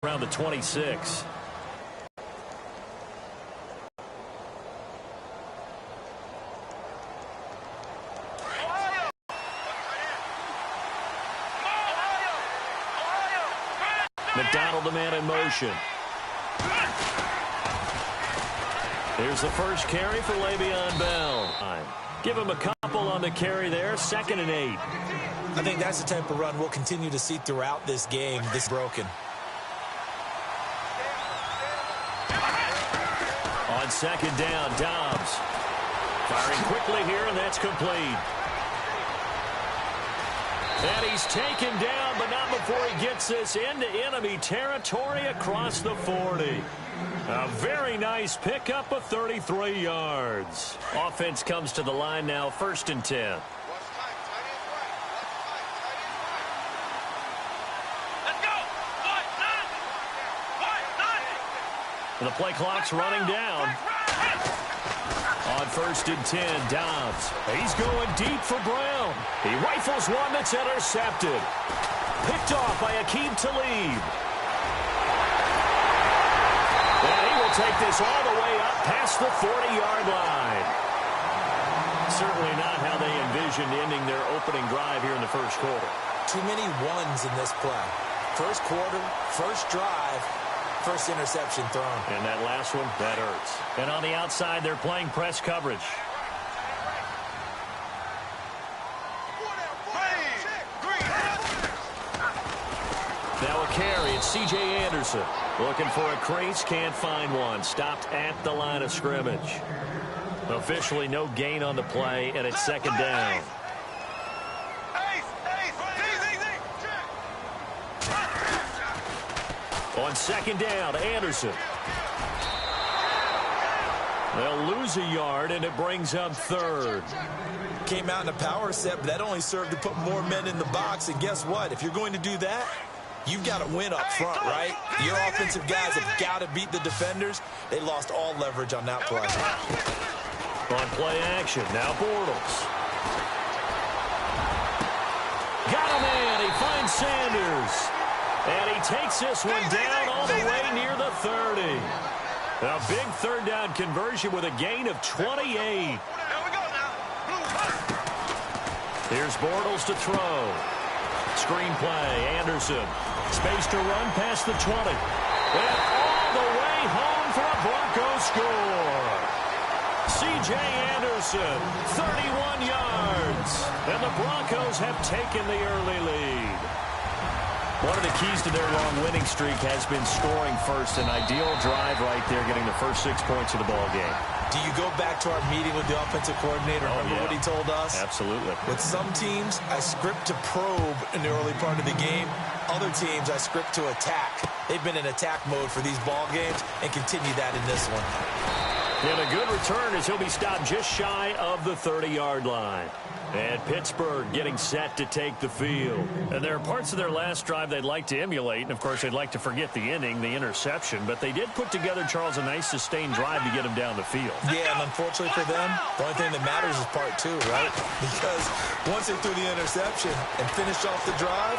around the 26. McDonald, the man in motion. Here's the first carry for Le'Veon Bell. Give him a couple on the carry there. 2nd and 8. I think that's the type of run we'll continue to see throughout this game. This broken. On 2nd down, Dobbs. Firing quickly here, and that's complete. And he's taken down, but not before he gets this into enemy territory across the 40. A very nice pickup of 33 yards. Offense comes to the line now, 1st and 10. And the play clock's running down. On 1st and 10, Dobbs. He's going deep for Brown. He rifles one that's intercepted. Picked off by Aqib Talib. And he will take this all the way up past the 40-yard line. Certainly not how they envisioned ending their opening drive here in the first quarter. Too many ones in this play. First quarter, first drive, first interception thrown. And that last one, that hurts. And on the outside, they're playing press coverage. Now a carry, it's C.J. Anderson. Looking for a crease, can't find one. Stopped at the line of scrimmage. Officially no gain on the play, and it's 2nd down. On 2nd down, Anderson. They'll lose a yard, and it brings up 3rd. Came out in a power set, but that only served to put more men in the box. And guess what? If you're going to do that, you've got to win up front, right? Your offensive guys have got to beat the defenders. They lost all leverage on that play. On play action, now Bortles. Got him in. He finds Sanders. And he takes this one down all the way near the 30. A big 3rd down conversion with a gain of 28. Here's Bortles to throw. Screen play, Anderson. Space to run past the 20. And all the way home for a Broncos score. C.J. Anderson, 31 yards. And the Broncos have taken the early lead. One of the keys to their long winning streak has been scoring first. An ideal drive right there, getting the first 6 points of the ball game. Do you go back to our meeting with the offensive coordinator? Remember what he told us? Absolutely. With some teams, I script to probe in the early part of the game. Other teams, I script to attack. They've been in attack mode for these ball games and continue that in this one. And a good return as he'll be stopped just shy of the 30-yard line. And Pittsburgh getting set to take the field. And there are parts of their last drive they'd like to emulate. And, of course, they'd like to forget the inning, the interception. But they did put together, Charles, a nice sustained drive to get them down the field. Yeah, and unfortunately for them, the only thing that matters is part 2, right? Because once they threw the interception and finished off the drive,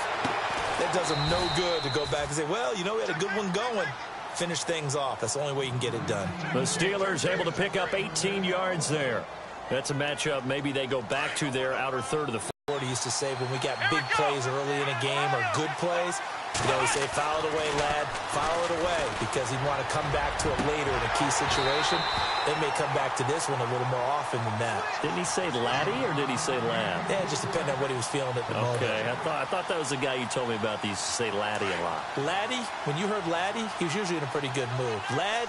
that does them no good to go back and say, well, you know, we had a good one going. Finish things off. That's the only way you can get it done. The Steelers able to pick up 18 yards there. That's a matchup maybe they go back to their outer third of the field. He used to say when we got big plays early in a game or good plays, you know, he say, foul it away, lad, foul it away, because he'd want to come back to it later in a key situation. They may come back to this one a little more often than that. Didn't he say laddie or did he say lad? Yeah, it just depended on what he was feeling at the moment. Okay, I thought that was the guy you told me about that used to say laddie a lot. Laddie, when you heard laddie, he was usually in a pretty good mood. Lad,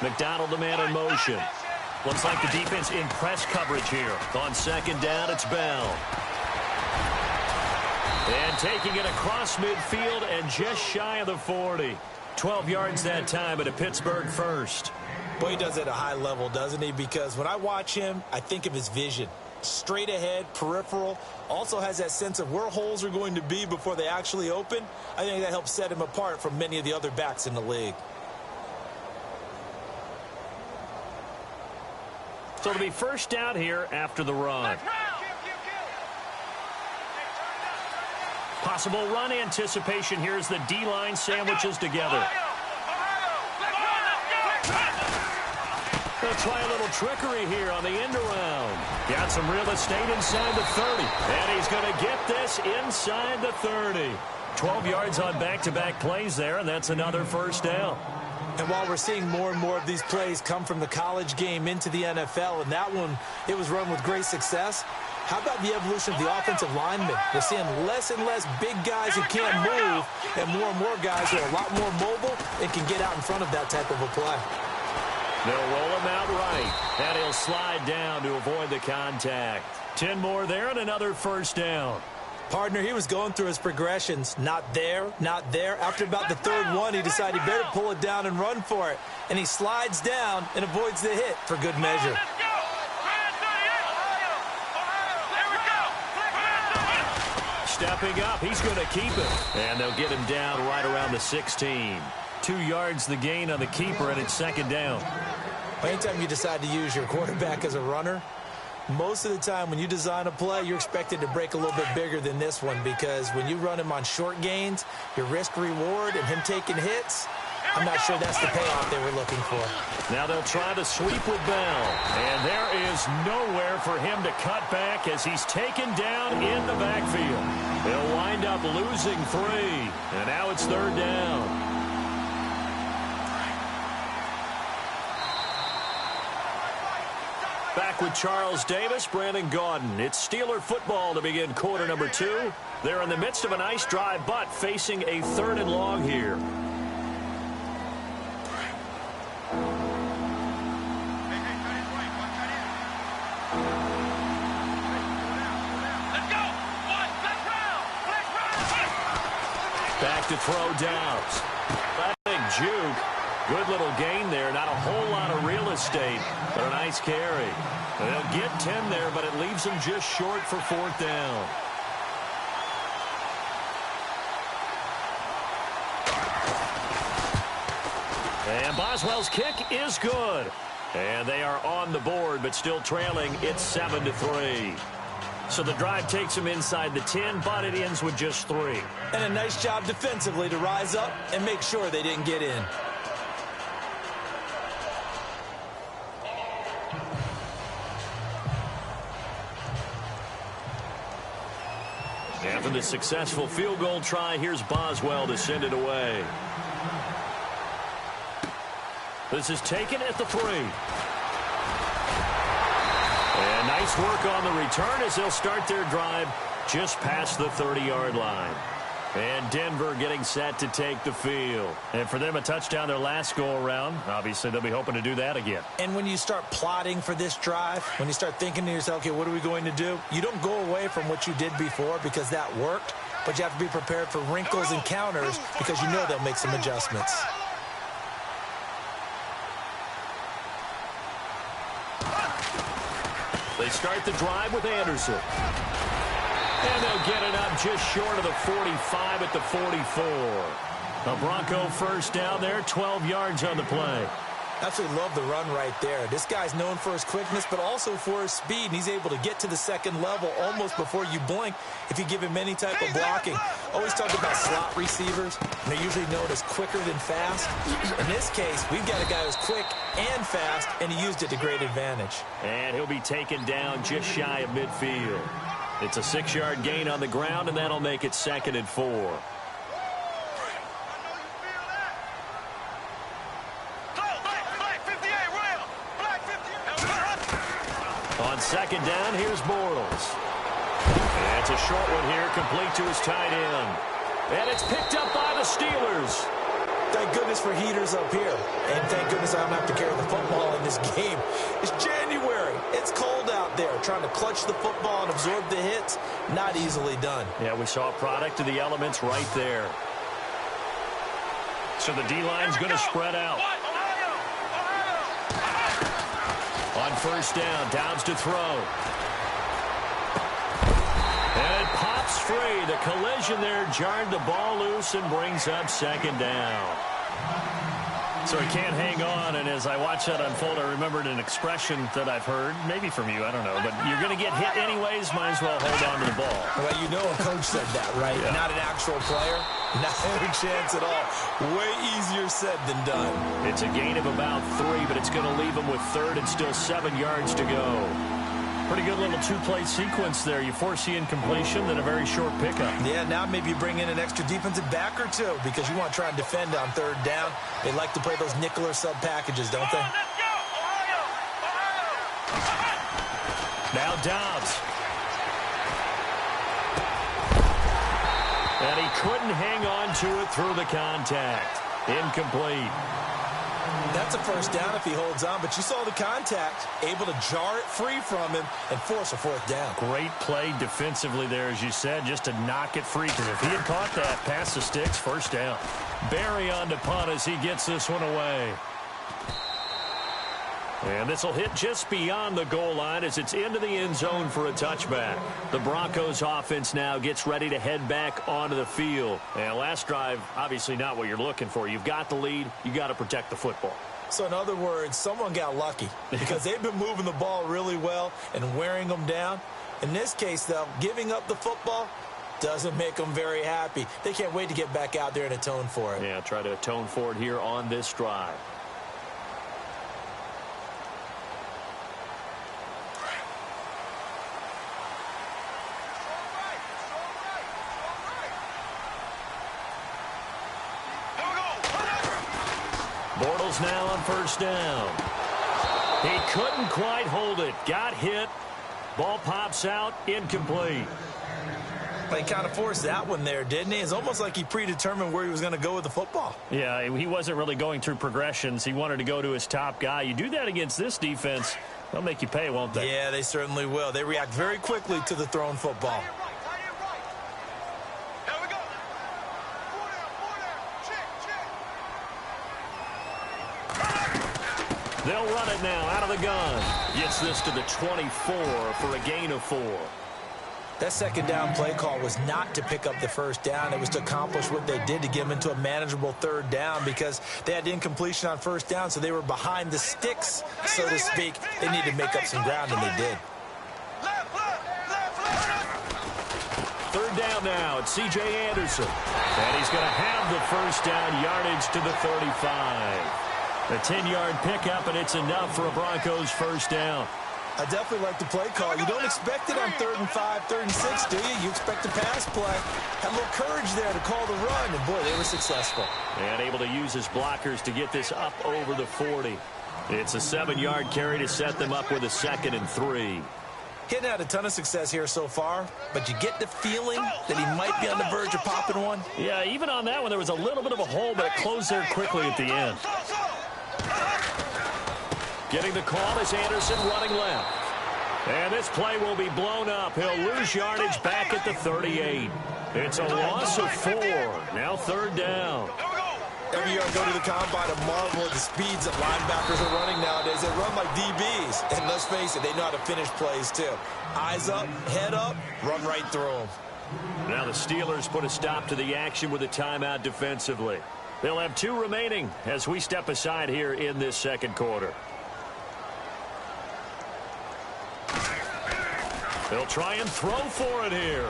McDonald, the man in motion. Looks like the defense in press coverage here. On 2nd down, it's Bell. And taking it across midfield and just shy of the 40. 12 yards that time, but a Pittsburgh first. Boy, he does it at a high level, doesn't he? Because when I watch him, I think of his vision. Straight ahead, peripheral. Also has that sense of where holes are going to be before they actually open. I think that helps set him apart from many of the other backs in the league. So it'll be first down here after the run. Possible run anticipation here as the D-line sandwiches together. They'll try a little trickery here on the end around. Got some real estate inside the 30. And he's going to get this inside the 30. 12 yards on back-to-back plays there, and that's another first down. And while we're seeing more and more of these plays come from the college game into the NFL, and that one, it was run with great success, how about the evolution of the offensive linemen? We're seeing less and less big guys who can't move and more guys who are a lot more mobile and can get out in front of that type of a play. They'll roll him out right, and he'll slide down to avoid the contact. 10 more there and another first down. Partner, he was going through his progressions. Not there, not there. After about the third one, he decided he better pull it down and run for it. And he slides down and avoids the hit for good measure. Stepping up, he's going to keep it. And they'll get him down right around the 16. 2 yards the gain on the keeper, and it's second down. Anytime you decide to use your quarterback as a runner, most of the time when you design a play, you're expected to break a little bit bigger than this one, because when you run him on short gains, your risk-reward and him taking hits, I'm not sure that's the payoff they were looking for. Now they'll try to sweep with Bell. And there is nowhere for him to cut back as he's taken down in the backfield. They'll wind up losing 3. And now it's third down. Back with Charles Davis, Brandon Gaudin. It's Steeler football to begin quarter number 2. They're in the midst of a nice drive, but facing a 3rd and long here. Back to throw downs. Big juke. Good little gain there. Not a whole lot of real estate, but a nice carry. They'll get 10 there, but it leaves them just short for 4th down. And Boswell's kick is good. And they are on the board, but still trailing. It's 7-3. So the drive takes them inside the 10, but it ends with just 3. And a nice job defensively to rise up and make sure they didn't get in. After the successful field goal try, here's Boswell to send it away. This is taken at the 3. And nice work on the return as they'll start their drive just past the 30-yard line. And Denver getting set to take the field. And for them, a touchdown their last go-around. Obviously, they'll be hoping to do that again. And when you start plotting for this drive, when you start thinking to yourself, okay, what are we going to do? You don't go away from what you did before because that worked, but you have to be prepared for wrinkles and counters because you know they'll make some adjustments. They start the drive with Anderson. And they'll get it up just short of the 45 at the 44. A Bronco first down there, 12 yards on the play. Absolutely love the run right there. This guy's known for his quickness, but also for his speed. And he's able to get to the second level almost before you blink if you give him any type of blocking. Always talk about slot receivers, and they're usually known as quicker than fast. In this case, we've got a guy who's quick and fast, and he used it to great advantage. And he'll be taken down just shy of midfield. It's a 6-yard gain on the ground, and that'll make it 2nd and 4. On 2nd down, here's Bortles. And it's a short one here, complete to his tight end. And it's picked up by the Steelers. Thank goodness for heaters up here. And thank goodness I don't have to carry the football in this game. It's January. It's cold out there. Trying to clutch the football and absorb the hits, not easily done. Yeah, we saw a product of the elements right there. So the D-line's going to spread out. On 1st down, Downs to throw. And it pops free. The collision there jarred the ball loose and brings up 2nd down. So he can't hang on, and as I watch that unfold, I remembered an expression that I've heard, maybe from you, I don't know, but you're going to get hit anyways, might as well hold on to the ball. Well, you know a coach said that, right? Yeah. Not an actual player. Not any chance at all. Way easier said than done. It's a gain of about 3, but it's going to leave him with third and still 7 yards to go. Pretty good little two-play sequence there. You force the incompletion, then a very short pickup. Yeah, now maybe you bring in an extra defensive back or two because you want to try and defend on third down. They like to play those nickel or sub packages, don't they? Now Dobbs. And he couldn't hang on to it through the contact. Incomplete. That's a first down if he holds on, but you saw the contact, able to jar it free from him and force a fourth down. Great play defensively there, as you said, just to knock it free, because if he had caught that, past the sticks, first down. Barry on to punt as he gets this one away. And this will hit just beyond the goal line as it's into the end zone for a touchback. The Broncos offense now gets ready to head back onto the field. And last drive, obviously not what you're looking for. You've got the lead. You got to protect the football. So in other words, someone got lucky because they've been moving the ball really well and wearing them down. In this case, though, giving up the football doesn't make them very happy. They can't wait to get back out there and atone for it. Yeah, try to atone for it here on this drive. Bortles now on first down. He couldn't quite hold it. Got hit. Ball pops out. Incomplete. He kind of forced that one there, didn't he? It's almost like he predetermined where he was going to go with the football. Yeah, he wasn't really going through progressions. He wanted to go to his top guy. You do that against this defense, they'll make you pay, won't they? Yeah, they certainly will. They react very quickly to the thrown football. They'll run it now out of the gun. Gets this to the 24 for a gain of 4. That second down play call was not to pick up the first down. It was to accomplish what they did to get them into a manageable third down because they had incompletion on first down, so they were behind the sticks, so to speak. They needed to make up some ground, and they did. Third down now. It's C.J. Anderson. And he's going to have the first down yardage to the 35. A 10-yard pickup, and it's enough for a Broncos first down. I definitely like the play call. You don't expect it on 3rd and 5, 3rd and 6, do you? You expect a pass play. Had a little courage there to call the run, and, boy, they were successful. And able to use his blockers to get this up over the 40. It's a 7-yard carry to set them up with a 2nd and 3. He hadn't had a ton of success here so far, but you get the feeling that he might be on the verge of popping one. Yeah, even on that one, there was a little bit of a hole, but it closed there quickly at the end. Getting the call is Anderson running left. And this play will be blown up. He'll lose yardage back at the 38. It's a loss of 4. Now 3rd down. Every year I go to the combine and marvel at the speeds that linebackers are running nowadays. They run like DBs. And let's face it, they know how to finish plays too. Eyes up, head up, run right through them. Now the Steelers put a stop to the action with a timeout defensively. They'll have 2 remaining as we step aside here in this second quarter. They'll try and throw for it here.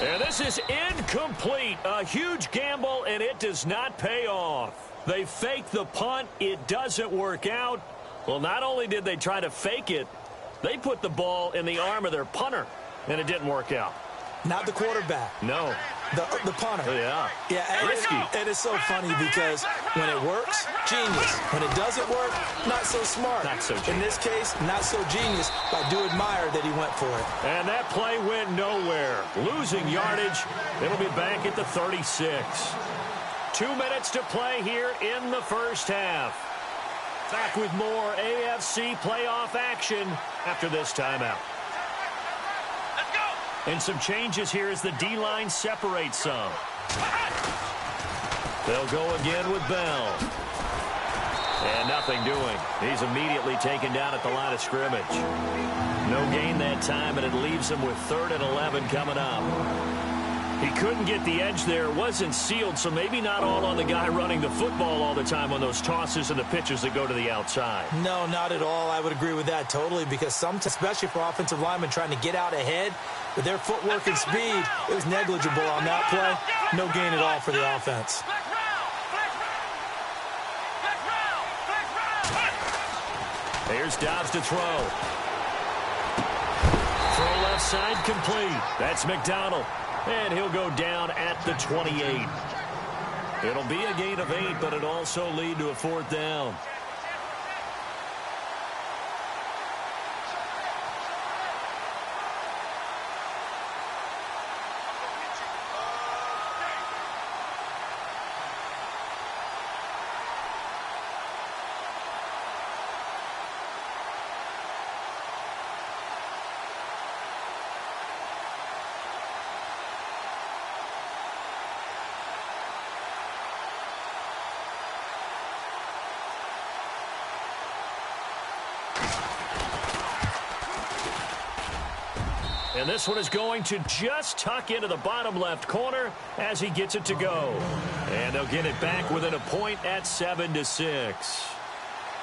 And this is incomplete. A huge gamble, and it does not pay off. They fake the punt. It doesn't work out. Well, not only did they try to fake it, they put the ball in the arm of their punter, and it didn't work out. Not the quarterback. No. The punter. Yeah. Yeah, risky. It is so funny because when it works, genius. When it doesn't work, not so smart. Not so genius. In this case, not so genius. I do admire that he went for it. And that play went nowhere. Losing yardage. It'll be back at the 36. 2 minutes to play here in the first half. Back with more AFC playoff action after this timeout. And some changes here as the D-line separates some. They'll go again with Bell. And nothing doing. He's immediately taken down at the line of scrimmage. No gain that time, and it leaves him with 3rd and 11 coming up. He couldn't get the edge there. It wasn't sealed, so maybe not all on the guy running the football all the time on those tosses and the pitches that go to the outside. No, not at all. I would agree with that totally because sometimes, especially for offensive linemen trying to get out ahead, with their footwork and speed, it was negligible on that play. No gain at all for the offense. Here's Dobbs to throw. Throw left side complete. That's McDonald. And he'll go down at the 28. It'll be a gain of 8, but it'll also lead to a 4th down. And this one is going to just tuck into the bottom left corner as he gets it to go. And they'll get it back within a point at 7-6.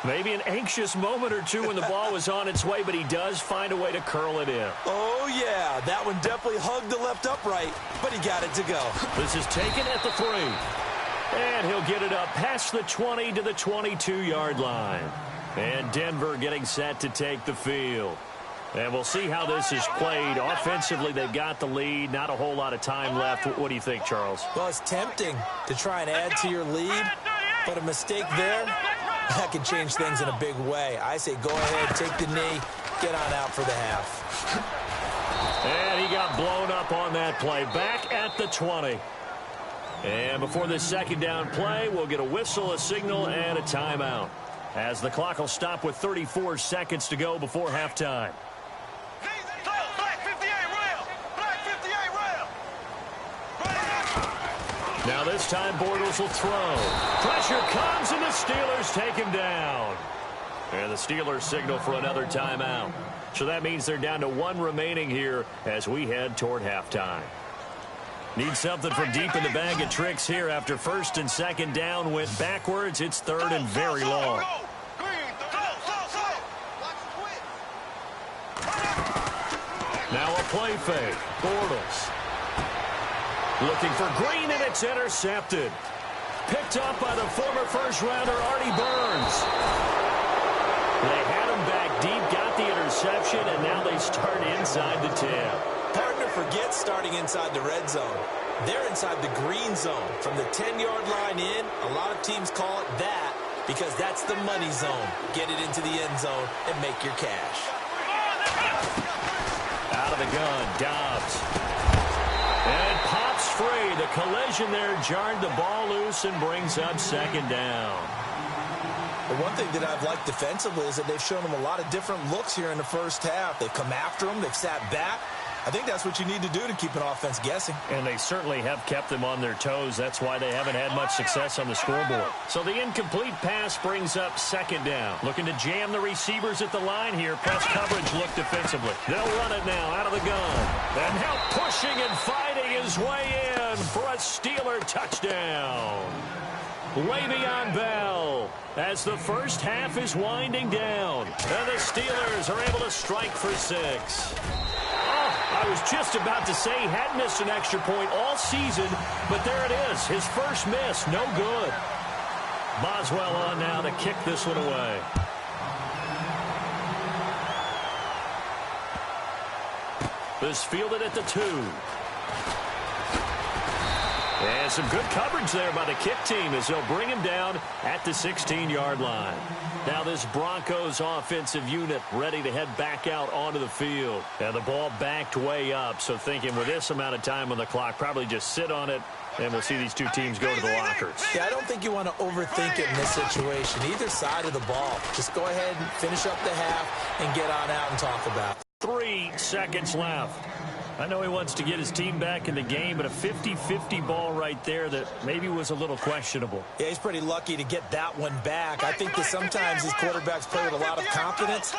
Maybe an anxious moment or two when the ball was on its way, but he does find a way to curl it in. Oh, yeah. That one definitely hugged the left upright, but he got it to go. This is taken at the 3. And he'll get it up past the 20 to the 22-yard line. And Denver getting set to take the field. And we'll see how this is played. Offensively, they've got the lead. Not a whole lot of time left. What do you think, Charles? Well, it's tempting to try and add to your lead, but a mistake there, that can change things in a big way. I say go ahead, take the knee, get on out for the half. And he got blown up on that play. Back at the 20. And before this second down play, we'll get a whistle, a signal, and a timeout, as the clock will stop with 34 seconds to go before halftime. Now this time Bortles will throw. Pressure comes and the Steelers take him down. And the Steelers signal for another timeout. So that means they're down to 1 remaining here as we head toward halftime. Need something from deep in the bag of tricks here after first and second down went backwards. It's 3rd and very long. Now a play fake. Bortles. Looking for Green, and it's intercepted. Picked up by the former first-rounder, Artie Burns. They had him back deep, got the interception, and now they start inside the 10. Partner forgets starting inside the red zone. They're inside the green zone. From the 10-yard line in, a lot of teams call it that because that's the money zone. Get it into the end zone and make your cash. Out of the gun, Dobbs. And pops free. The collision there jarred the ball loose and brings up second down. The one thing that I've liked defensively is that they've shown them a lot of different looks here in the first half. They've come after them. They've sat back. I think that's what you need to do to keep an offense guessing. And they certainly have kept them on their toes. That's why they haven't had much success on the scoreboard. So the incomplete pass brings up second down. Looking to jam the receivers at the line here. Press coverage look defensively. They'll run it now out of the gun. And now pushing and fighting his way in for a Steeler touchdown. Le'Veon Bell as the first half is winding down. And the Steelers are able to strike for 6. I was just about to say he hadn't missed an extra point all season, but there it is. His first miss, no good. Boswell on now to kick this one away. This fielded at the 2. And some good coverage there by the kick team as they'll bring him down at the 16-yard line. Now this Broncos offensive unit ready to head back out onto the field. And the ball backed way up, so thinking with this amount of time on the clock, probably just sit on it, and we'll see these two teams go to the lockers. Yeah, I don't think you want to overthink it in this situation. Either side of the ball. Just go ahead and finish up the half and get on out and talk about it. 3 seconds left. I know he wants to get his team back in the game, but a 50-50 ball right there that maybe was a little questionable. Yeah, he's pretty lucky to get that one back. I think that sometimes these quarterbacks play with a lot of confidence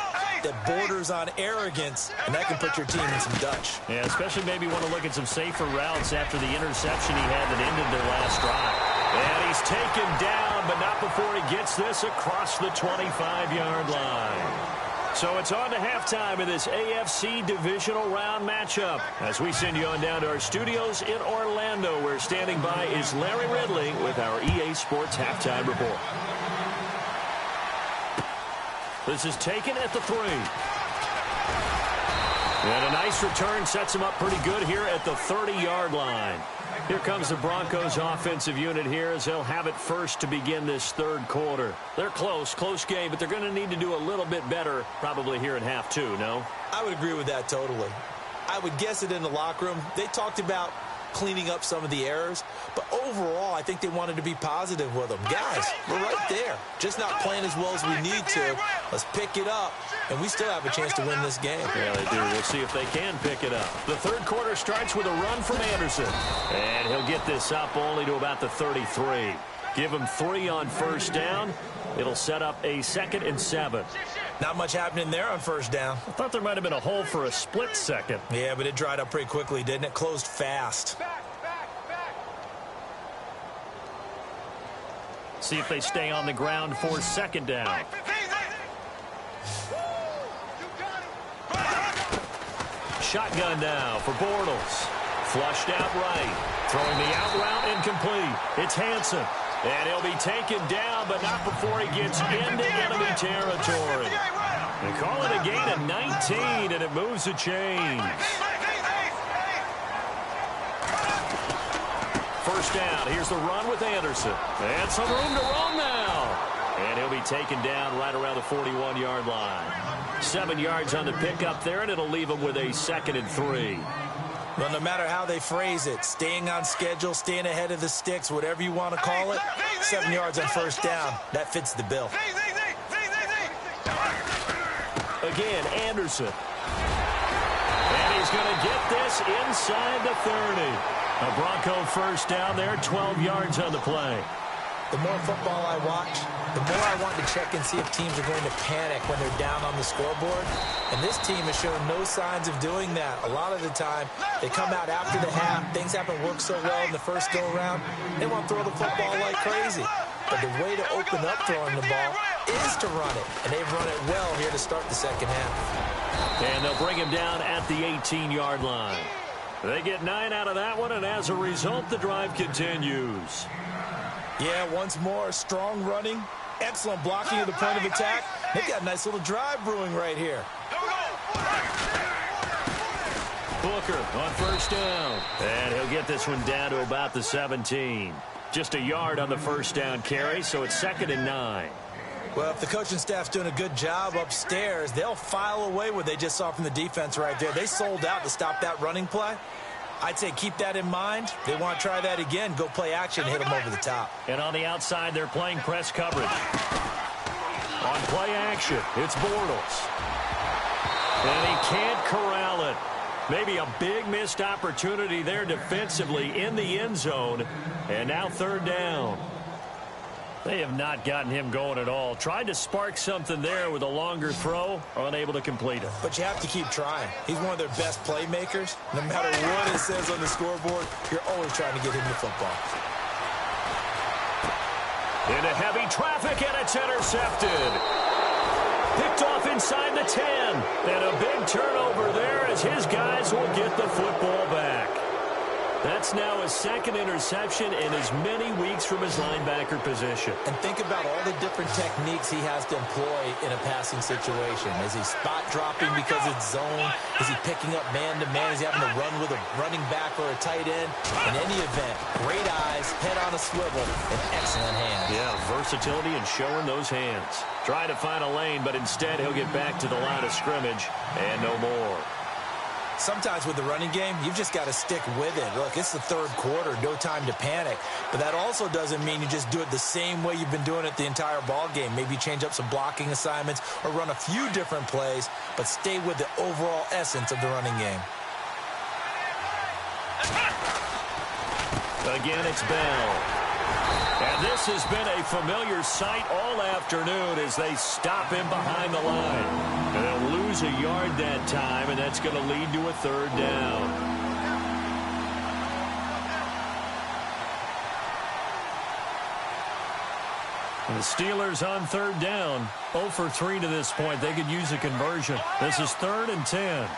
that borders on arrogance, and that can put your team in some Dutch. Yeah, especially maybe want to look at some safer routes after the interception he had that ended their last drive. And he's taken down, but not before he gets this across the 25-yard line. So it's on to halftime in this AFC divisional round matchup. As we send you on down to our studios in Orlando, where standing by is Larry Ridley with our EA Sports Halftime Report. This is taken at the 3. And a nice return sets him up pretty good here at the 30-yard line. Here comes the Broncos offensive unit here as they'll have it first to begin this third quarter. They're close game, but they're going to need to do a little bit better probably here in half two, no? I would agree with that totally. I would guess it in the locker room. They talked about cleaning up some of the errors, but overall I think they wanted to be positive with them. Guys, we're right there. Just not playing as well as we need to. Let's pick it up, and we still have a chance to win this game. Yeah, they do. We'll see if they can pick it up. The third quarter starts with a run from Anderson, and he'll get this up only to about the 33. Give him 3 on first down. It'll set up a 2nd and 7. Not much happening there on first down. I thought there might have been a hole for a split second. Yeah, but it dried up pretty quickly, didn't it? Closed fast. See if they stay on the ground for 2nd down. Shotgun now for Bortles. Flushed out right. Throwing the out route incomplete. It's Hansen. And he'll be taken down, but not before he gets into enemy territory. They call it a gain of 19, and it moves the chains. First down. Here's the run with Anderson. And some room to roam now. And he'll be taken down right around the 41-yard line. 7 yards on the pickup there, and it'll leave him with a 2nd and 3. Well, no matter how they phrase it, staying on schedule, staying ahead of the sticks, whatever you want to call it, 7 yards on first down, that fits the bill. Again, Anderson. And he's going to get this inside the 30. A Bronco first down there, 12 yards on the play. The more football I watch, the more I want to check and see if teams are going to panic when they're down on the scoreboard. And this team has shown no signs of doing that. A lot of the time, they come out after the half. Things haven't worked so well in the first go-around. They want to throw the football like crazy. But the way to open up throwing the ball is to run it. And they've run it well here to start the second half. And they'll bring him down at the 18-yard line. They get 9 out of that one, and as a result, the drive continues. Yeah, once more, strong running, excellent blocking of the point of attack. They've got a nice little drive brewing right here. Booker on first down. And he'll get this one down to about the 17. Just a yard on the first down carry, so it's 2nd and 9. Well, if the coaching staff's doing a good job upstairs, they'll file away what they just saw from the defense right there. They sold out to stop that running play. I'd say keep that in mind. They want to try that again. Go play action, hit them over the top. And on the outside, they're playing press coverage. On play action, it's Bortles. And he can't corral it. Maybe a big missed opportunity there defensively in the end zone. And now 3rd down. They have not gotten him going at all. Tried to spark something there with a longer throw, unable to complete it. But you have to keep trying. He's one of their best playmakers. No matter what it says on the scoreboard, you're always trying to get him the football. Into heavy traffic, and it's intercepted. Picked off inside the 10. And a big turnover there as his guys will get the football back. That's now his 2nd interception in as many weeks from his linebacker position. And think about all the different techniques he has to employ in a passing situation. Is he spot dropping because it's zone? Is he picking up man-to-man? Is he having to run with a running back or a tight end? In any event, great eyes, head on a swivel, and excellent hands. Yeah, versatility and showing those hands. Trying to find a lane, but instead he'll get back to the line of scrimmage and no more. Sometimes with the running game, you've just got to stick with it. Look, it's the 3rd quarter, no time to panic. But that also doesn't mean you just do it the same way you've been doing it the entire ball game. Maybe change up some blocking assignments or run a few different plays, but stay with the overall essence of the running game. Again, it's Bell. And this has been a familiar sight all afternoon as they stop him behind the line. And they'll lose a yard that time, and that's going to lead to a third down. The Steelers on third down, 0 for 3 to this point. They could use a conversion. This is 3rd and 10.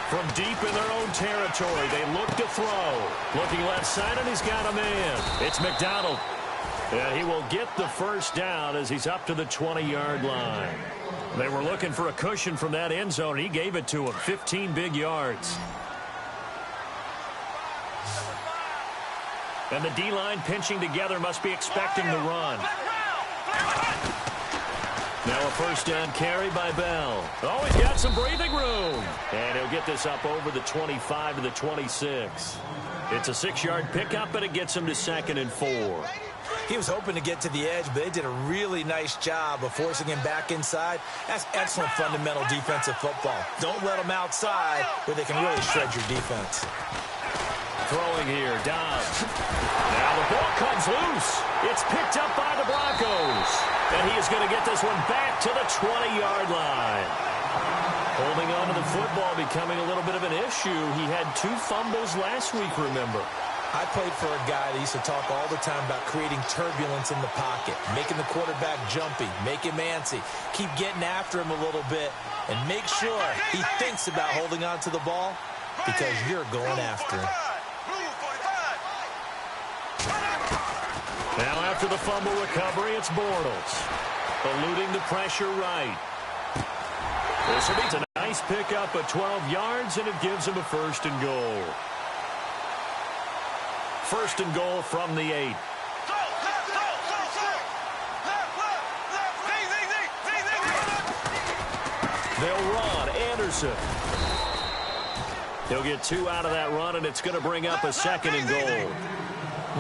From deep in their own territory, they look to throw. Looking left side, and he's got a man. It's McDonald. And he will get the first down as he's up to the 20-yard line. They were looking for a cushion from that end zone, and he gave it to him. 15 big yards. And the D-line pinching together, must be expecting the run. Now a first down carry by Bell. Oh, he's got some breathing room. And he'll get this up over the 25 to the 26. It's a 6-yard pickup, and it gets him to 2nd and 4. He was hoping to get to the edge, but they did a really nice job of forcing him back inside. That's excellent fundamental defensive football. Don't let them outside where they can really shred your defense. Throwing here, Dobbs. Now the ball comes loose. It's picked up by the Broncos. And he is going to get this one back to the 20-yard line. Holding on to the football becoming a little bit of an issue. He had 2 fumbles last week, remember. I played for a guy that used to talk all the time about creating turbulence in the pocket, making the quarterback jumpy, make him antsy, keep getting after him a little bit, and make sure he thinks about holding on to the ball because you're going after him. Now after the fumble recovery, it's Bortles. Eluding the pressure right. This will be a nice pickup of 12 yards, and it gives him a 1st and goal. 1st and goal from the 8. They'll run. Anderson. He'll get 2 out of that run, and it's going to bring up a 2nd and goal.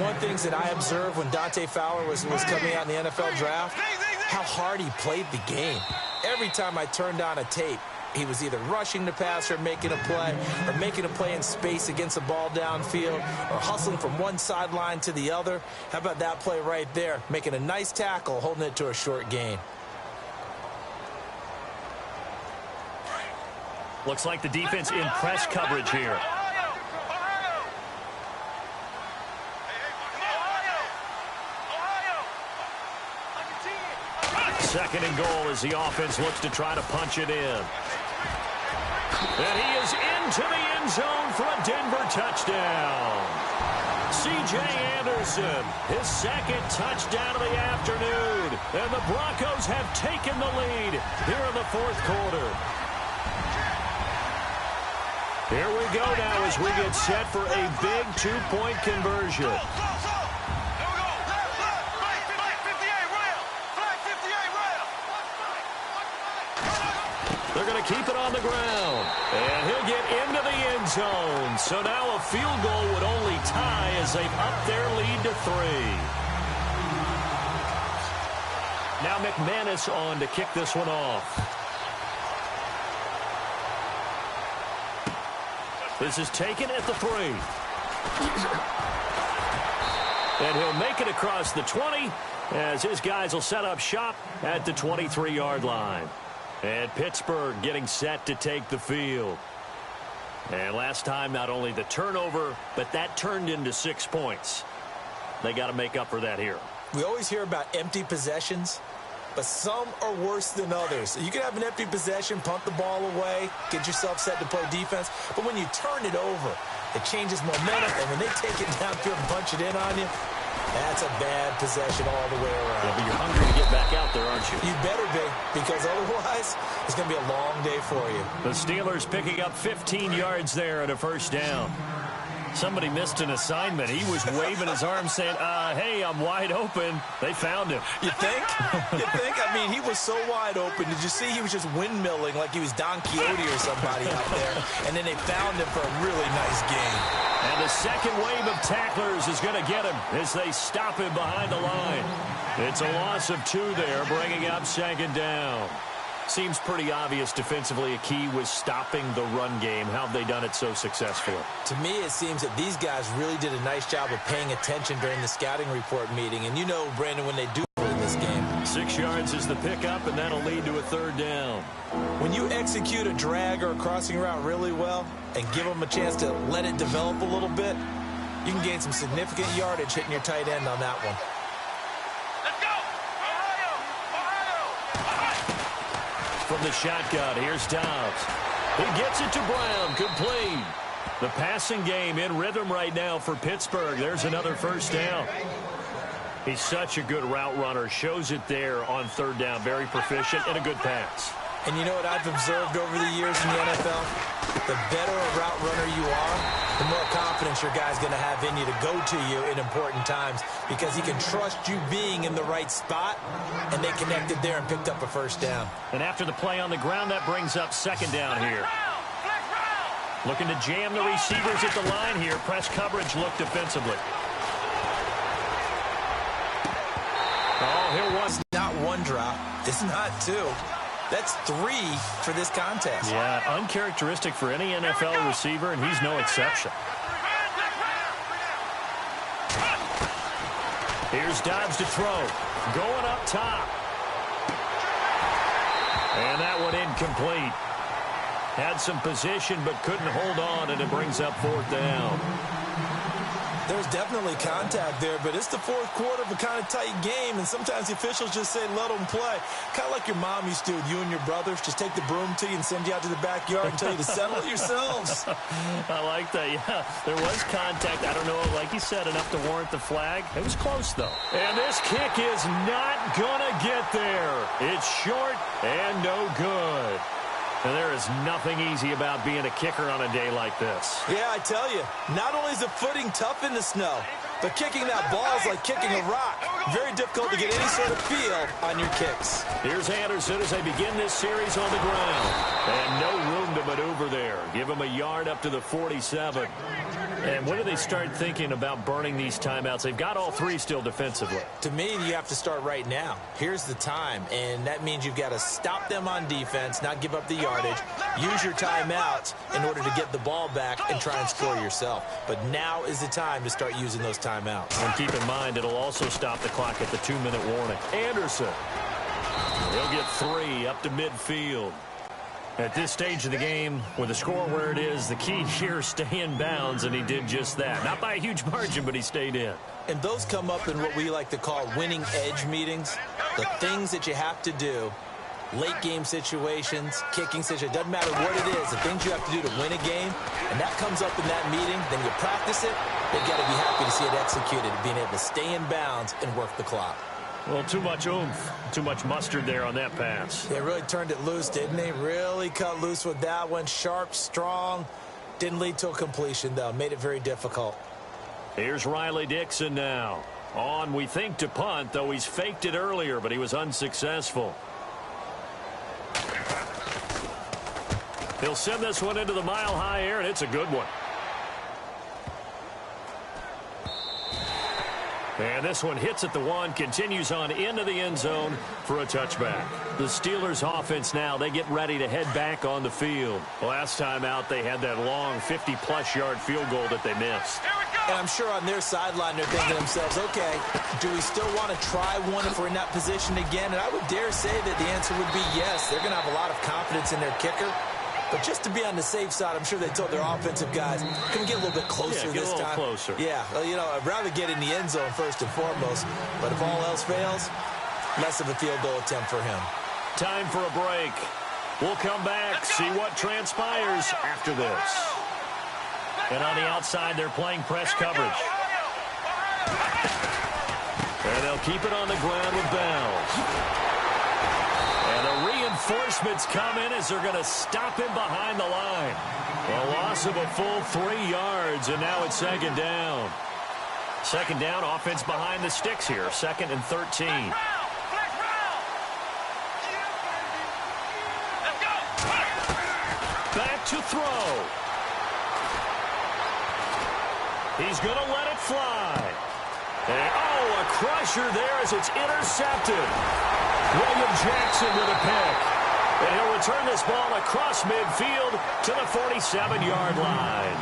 One of the things that I observed when Dante Fowler was coming out in the NFL draft, how hard he played the game. Every time I turned on a tape, he was either rushing the passer, making a play in space against the ball downfield, or hustling from one sideline to the other. How about that play right there? Making a nice tackle, holding it to a short gain. Looks like the defense in press coverage here. Second and goal as the offense looks to try to punch it in. And he is into the end zone for a Denver touchdown. C.J. Anderson, his 2nd touchdown of the afternoon. And the Broncos have taken the lead here in the 4th quarter. Here we go now as we get set for a big 2-point conversion. They're going to keep it on the ground. And he'll get into the end zone. So now a field goal would only tie as they've upped their lead to 3. Now McManus on to kick this one off. This is taken at the 3. And he'll make it across the 20 as his guys will set up shop at the 23-yard line. And Pittsburgh getting set to take the field. And last time, not only the turnover, but that turned into 6 points. They got to make up for that here. We always hear about empty possessions, but some are worse than others. You can have an empty possession, punt the ball away, get yourself set to play defense, but when you turn it over, it changes momentum, and when they take it downfield and punch it in on you, that's a bad possession all the way around. Yeah, but you're hungry to get back out there, aren't you? You better be, because otherwise it's going to be a long day for you. The Steelers picking up 15 yards there at a first down. Somebody missed an assignment. He was waving his arm saying, hey, I'm wide open. They found him. You think? You think? I mean, he was so wide open. Did you see he was just windmilling like he was Don Quixote or somebody out there? And then they found him for a really nice game. And the second wave of tacklers is going to get him as they stop him behind the line. It's a loss of 2 there, bringing up 2nd down. Seems pretty obvious defensively a key was stopping the run game. How have they done it so successfully? To me, it seems that these guys really did a nice job of paying attention during the scouting report meeting. And you know, Brandon, when they do in this game. 6 yards is the pickup, and that'll lead to a third down. When you execute a drag or a crossing route really well and give them a chance to let it develop a little bit, you can gain some significant yardage hitting your tight end on that one. From the shotgun, here's Dobbs. He gets it to Brown, complete. The passing game in rhythm right now for Pittsburgh. There's another first down. He's such a good route runner. Shows it there on third down. Very proficient and a good pass. And you know what I've observed over the years in the NFL? The better a route runner you are, the more confidence your guy's going to have in you to go to you in important times because he can trust you being in the right spot, and they connected there and picked up a first down. And after the play on the ground, that brings up second down here. Looking to jam the receivers at the line here. Press coverage look defensively. Oh, here was not one drop. It's not two. That's 3 for this contest. Yeah, uncharacteristic for any NFL receiver, and he's no exception. Here's Dobbs to throw. Going up top. And that one incomplete. Had some position, but couldn't hold on, and it brings up fourth down. There's definitely contact there, but it's the fourth quarter of a kind of tight game, and sometimes the officials just say, let them play. Kind of like your mom used to with you and your brothers. Just take the broom to you and send you out to the backyard and tell you to settle it yourselves. I like that, yeah. There was contact. I don't know, like you said, enough to warrant the flag. It was close, though. And this kick is not going to get there. It's short and no good. And there is nothing easy about being a kicker on a day like this. Yeah, I tell you, not only is the footing tough in the snow, but kicking that ball is like kicking a rock. Very difficult to get any sort of feel on your kicks. Here's Anderson as they begin this series on the ground. And no room to maneuver there. Give him a yard up to the 47. And when do they start thinking about burning these timeouts? They've got all 3 still defensively. To me, you have to start right now. Here's the time, and that means you've got to stop them on defense, not give up the yardage, use your timeouts in order to get the ball back and try and score yourself. But now is the time to start using those timeouts. And keep in mind, it'll also stop the clock at the 2-minute warning. Anderson. He'll get 3 up to midfield. At this stage of the game, with the score where it is, the key here, stay in bounds, and he did just that. Not by a huge margin, but he stayed in. And those come up in what we like to call winning edge meetings. The things that you have to do, late game situations, kicking situations, doesn't matter what it is, the things you have to do to win a game, and that comes up in that meeting, then you practice it, they've got to be happy to see it executed, being able to stay in bounds and work the clock. Well, too much oomph, too much mustard there on that pass. They really turned it loose, didn't they? Really cut loose with that one. Sharp, strong. Didn't lead to a completion, though. Made it very difficult. Here's Riley Dixon now. On, we think, to punt, though he's faked it earlier, but he was unsuccessful. He'll send this one into the mile-high air, and it's a good one. And this one hits at the 1, continues on into the end zone for a touchback. The Steelers offense now, they get ready to head back on the field. Last time out, they had that long 50-plus yard field goal that they missed. And I'm sure on their sideline, they're thinking to themselves, okay, do we still want to try one if we're in that position again? And I would dare say that the answer would be yes. They're going to have a lot of confidence in their kicker. But just to be on the safe side, I'm sure they told their offensive guys, can we get a little bit closer this time? Closer. Yeah, well, you know, I'd rather get in the end zone first and foremost. But if all else fails, less of a field goal attempt for him. Time for a break. We'll come back, see what transpires after this. And on the outside, they're playing press coverage. And they'll keep it on the ground with Bells. And the reinforcements come in as they're going to stop him behind the line. A loss of a full 3 yards, and now it's second down. Second down, offense behind the sticks here. 2nd and 13. Back to throw. He's going to let it fly. And, oh, a crusher there as it's intercepted. William Jackson with a pick. And he'll return this ball across midfield to the 47-yard line.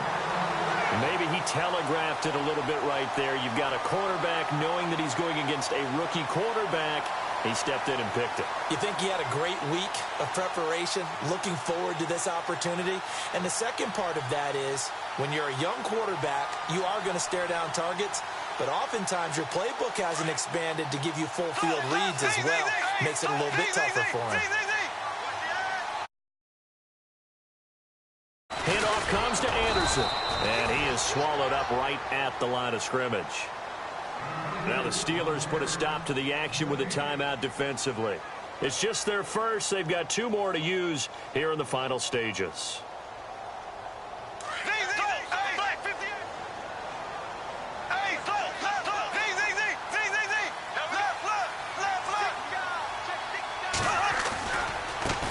Maybe he telegraphed it a little bit right there. You've got a quarterback knowing that he's going against a rookie quarterback. He stepped in and picked it. You think he had a great week of preparation, looking forward to this opportunity? And the second part of that is, when you're a young quarterback, you are going to stare down targets, but oftentimes your playbook hasn't expanded to give you full field reads as well. Makes it a little bit tougher for him. Handoff comes to Anderson, and he is swallowed up right at the line of scrimmage. Now the Steelers put a stop to the action with a timeout defensively. It's just their first. They've got 2 more to use here in the final stages.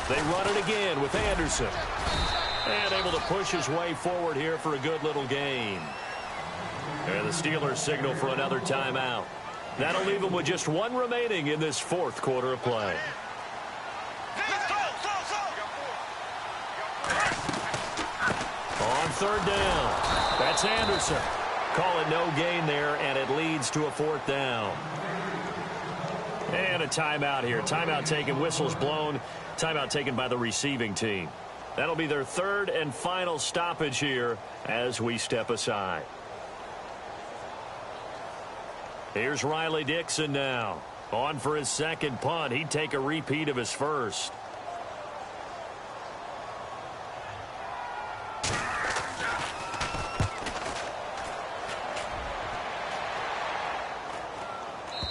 They run it again with Anderson. And able to push his way forward here for a good little gain. And the Steelers signal for another timeout. That'll leave them with just 1 remaining in this 4th quarter of play. On 3rd down, that's Anderson. Call it no gain there, and it leads to a 4th down. And a timeout here. Timeout taken, whistles blown. Timeout taken by the receiving team. That'll be their 3rd and final stoppage here as we step aside. Here's Riley Dixon now. On for his 2nd punt. He'd take a repeat of his first.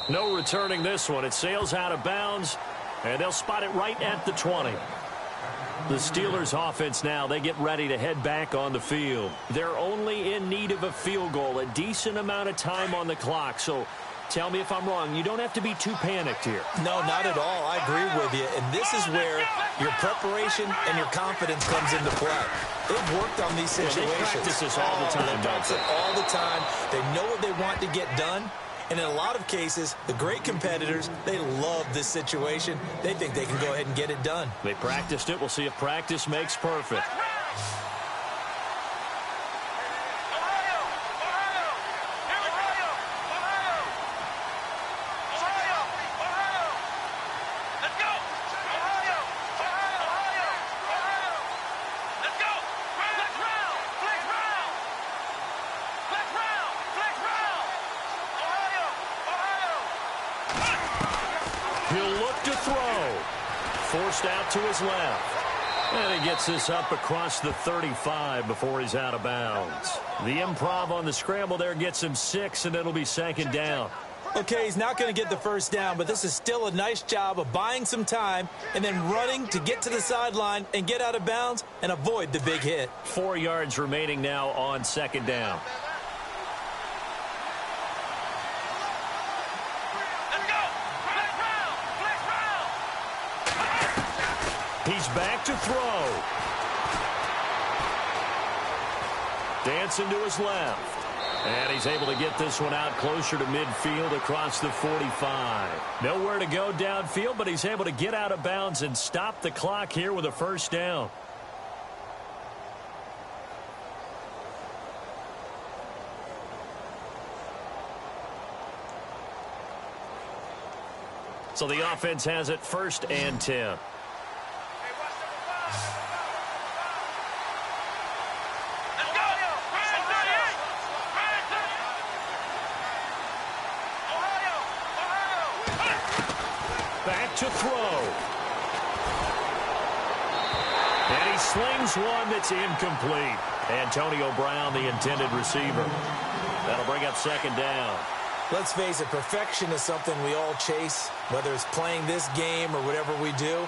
No returning this one. It sails out of bounds, and they'll spot it right at the 20. The Steelers offense now, they get ready to head back on the field. They're only in need of a field goal, a decent amount of time on the clock. So tell me if I'm wrong. You don't have to be too panicked here. No, not at all. I agree with you. And this is where your preparation and your confidence comes into play. They've worked on these situations. They practice this all the time. They practice it all the time. They know what they want to get done. And in a lot of cases, the great competitors, they love this situation. They think they can go ahead and get it done. They practiced it. We'll see if practice makes perfect. Forced out to his left. And he gets this up across the 35 before he's out of bounds. The improv on the scramble there gets him 6, and it'll be 2nd down. Okay, he's not going to get the first down, but this is still a nice job of buying some time and then running to get to the sideline and get out of bounds and avoid the big hit. 4 yards remaining now on 2nd down. He's back to throw. Dancing to his left. And he's able to get this one out closer to midfield across the 45. Nowhere to go downfield, but he's able to get out of bounds and stop the clock here with a 1st down. So the offense has it 1st and 10. Back to throw. And he slings one that's incomplete. Antonio Brown, the intended receiver. That'll bring up 2nd down. Let's face it, perfection is something we all chase, whether it's playing this game or whatever we do.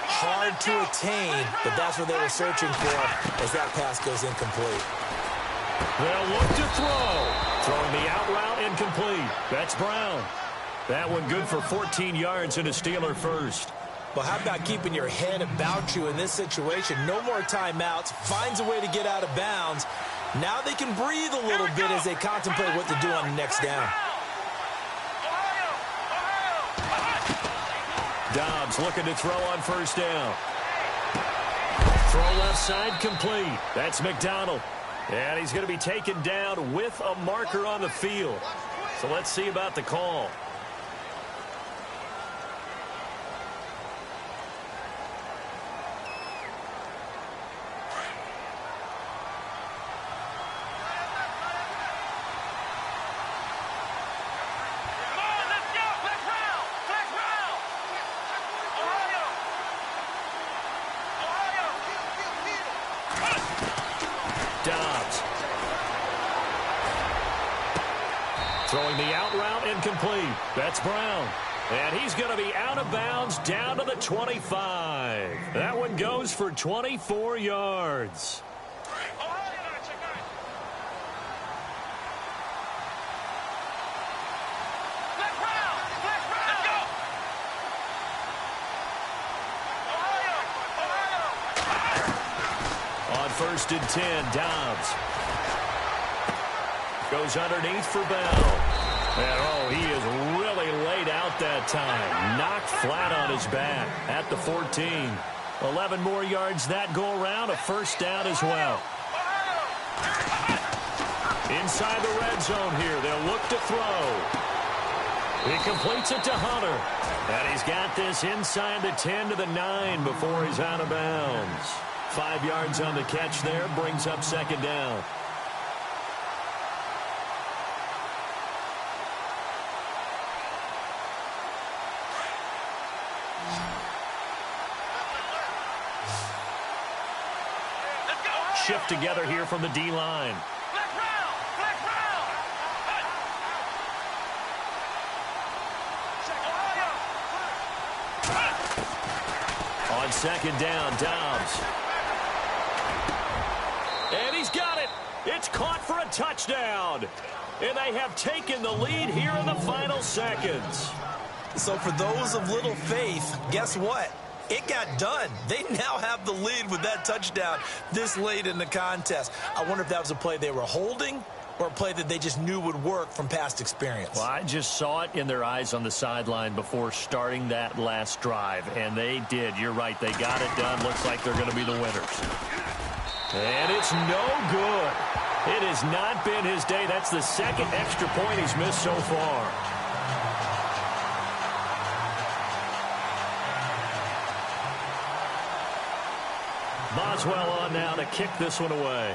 Hard to attain, but that's what they were searching for as that pass goes incomplete. They'll look to throw. Throwing the out route incomplete. That's Brown. That one good for 14 yards and a Steeler first. Well, how about keeping your head about you in this situation? No more timeouts. Finds a way to get out of bounds. Now they can breathe a little bit as they contemplate what to do on the next down. Dobbs looking to throw on first down. Throw left side complete. That's McDonald. And he's going to be taken down with a marker on the field. So let's see about the call. Dobbs. Throwing the out route incomplete. That's Brown. And he's going to be out of bounds down to the 25. That one goes for 24 yards. First and 10, Dobbs. Goes underneath for Bell. And, oh, he is really laid out that time. Knocked flat on his back at the 14. 11 more yards that go around. A first down as well. Inside the red zone here. They'll look to throw. He completes it to Hunter. And he's got this inside the 10 to the 9 before he's out of bounds. 5 yards on the catch there, brings up second down. Shift together here from the D-line. On second down, Dobbs. And he's got it. It's caught for a touchdown. And they have taken the lead here in the final seconds. So for those of little faith, guess what? It got done. They now have the lead with that touchdown this late in the contest. I wonder if that was a play they were holding or a play that they just knew would work from past experience. Well, I just saw it in their eyes on the sideline before starting that last drive, and they did. You're right. They got it done. Looks like they're going to be the winners. And it's no good. It has not been his day. That's the second extra point he's missed so far. Boswell on now to kick this one away.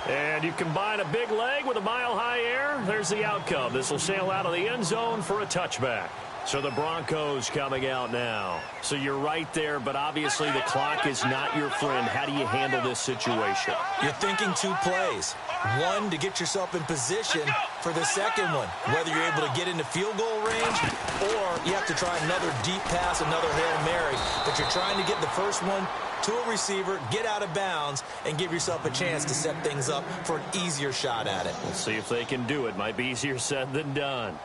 And you combine a big leg with a mile-high air, there's the outcome. This will sail out of the end zone for a touchback. So the Broncos coming out now. So you're right there, but obviously the clock is not your friend. How do you handle this situation? You're thinking two plays. One, to get yourself in position for the second one, whether you're able to get into field goal range or you have to try another deep pass, another Hail Mary. But you're trying to get the first one to a receiver, get out of bounds, and give yourself a chance to set things up for an easier shot at it. We'll see if they can do it. Might be easier said than done.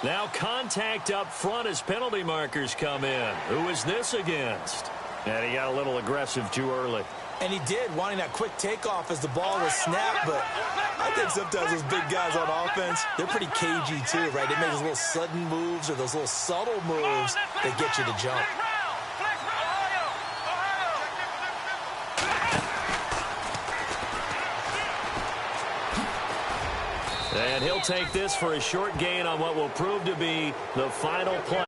Now contact up front as penalty markers come in. Who is this against? And he got a little aggressive too early. And he did, wanting that quick takeoff as the ball was snapped. But I think sometimes those big guys on offense, they're pretty cagey too, right? They make those little sudden moves or those little subtle moves that get you to jump. And he'll take this for a short gain on what will prove to be the final play.